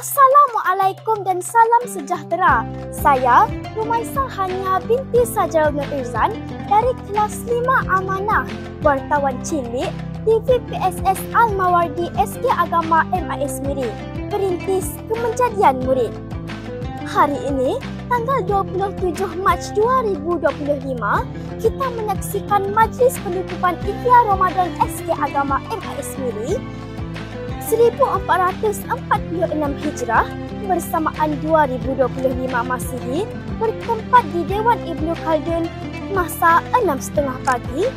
Assalamualaikum dan salam sejahtera. Saya Rumaisah Hania binti Sajarul Nur Irzan dari kelas 5 Amanah, wartawan cilik TVPSS Al-Mawardi SK Agama MIS Miri, perintis kemenjadian murid. Hari ini, tanggal 27 Mac 2025, kita menyaksikan Majlis Penutupan Ikhya Ramadan SK Agama MIS Miri 1446 Hijrah bersamaan 2025 Masihi bertempat di Dewan Ibnu Khaldun masa 6.30 pagi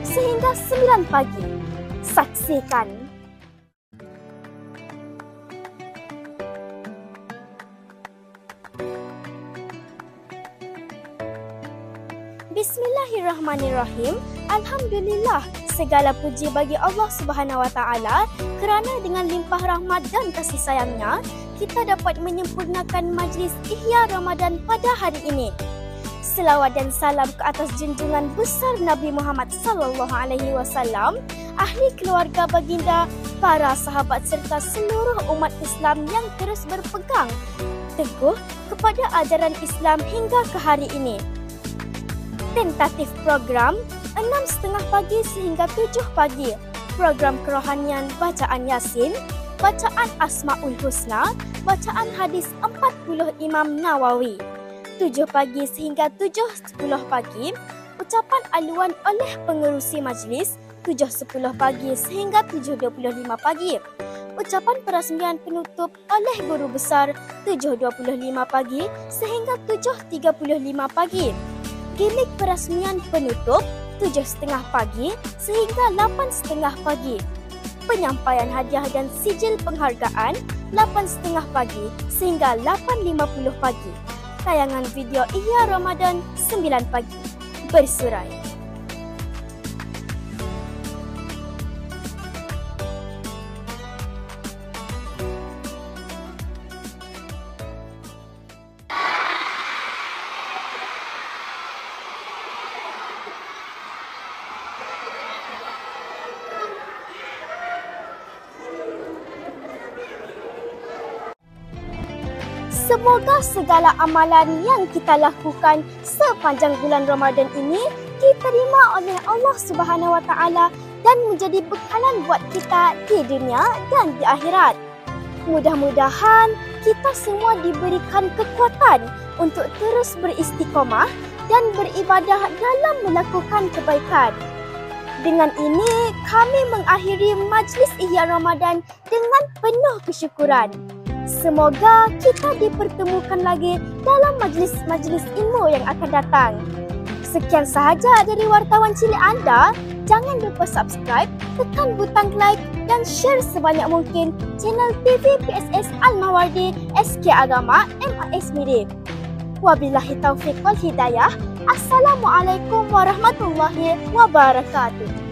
sehingga 9 pagi. Saksikan. Bismillahirrahmanirrahim. Alhamdulillah, segala puji bagi Allah Subhanahu Wa Taala kerana dengan limpah rahmat dan kasih sayangnya kita dapat menyempurnakan majlis Ikhya Ramadan pada hari ini. Selawat dan salam ke atas junjungan besar Nabi Muhammad sallallahu alaihi wasallam, ahli keluarga baginda, para sahabat serta seluruh umat Islam yang terus berpegang teguh kepada ajaran Islam hingga ke hari ini. Tentatif program 6.30 pagi sehingga 7 pagi. Program kerohanian bacaan Yasin, bacaan Asmaul Husna, bacaan hadis 40 Imam Nawawi. 7 pagi sehingga 7.10 pagi. Ucapan aluan oleh pengerusi majlis 7.10 pagi sehingga 7.25 pagi. Ucapan perasmian penutup oleh guru besar 7.25 pagi sehingga 7.35 pagi. Gimik perasmian penutup 7.30 pagi sehingga 8.30 pagi. Penyampaian hadiah dan sijil penghargaan 8.30 pagi sehingga 8.50 pagi. Tayangan video Ikhya Ramadan 9 pagi. Bersurai. Semoga segala amalan yang kita lakukan sepanjang bulan Ramadan ini diterima oleh Allah Subhanahu Wa Taala dan menjadi bekalan buat kita di dunia dan di akhirat. Mudah-mudahan kita semua diberikan kekuatan untuk terus beristiqomah dan beribadah dalam melakukan kebaikan. Dengan ini, kami mengakhiri Majlis Ikhya Ramadan dengan penuh kesyukuran. Semoga kita dipertemukan lagi dalam majlis-majlis ilmu yang akan datang. Sekian sahaja dari wartawan cilik anda. Jangan lupa subscribe, tekan butang like dan share sebanyak mungkin channel TVPSS Al-Mawardi SK Agama MIS Miri. Wabillahi taufiq wal hidayah. Assalamualaikum warahmatullahi wabarakatuh.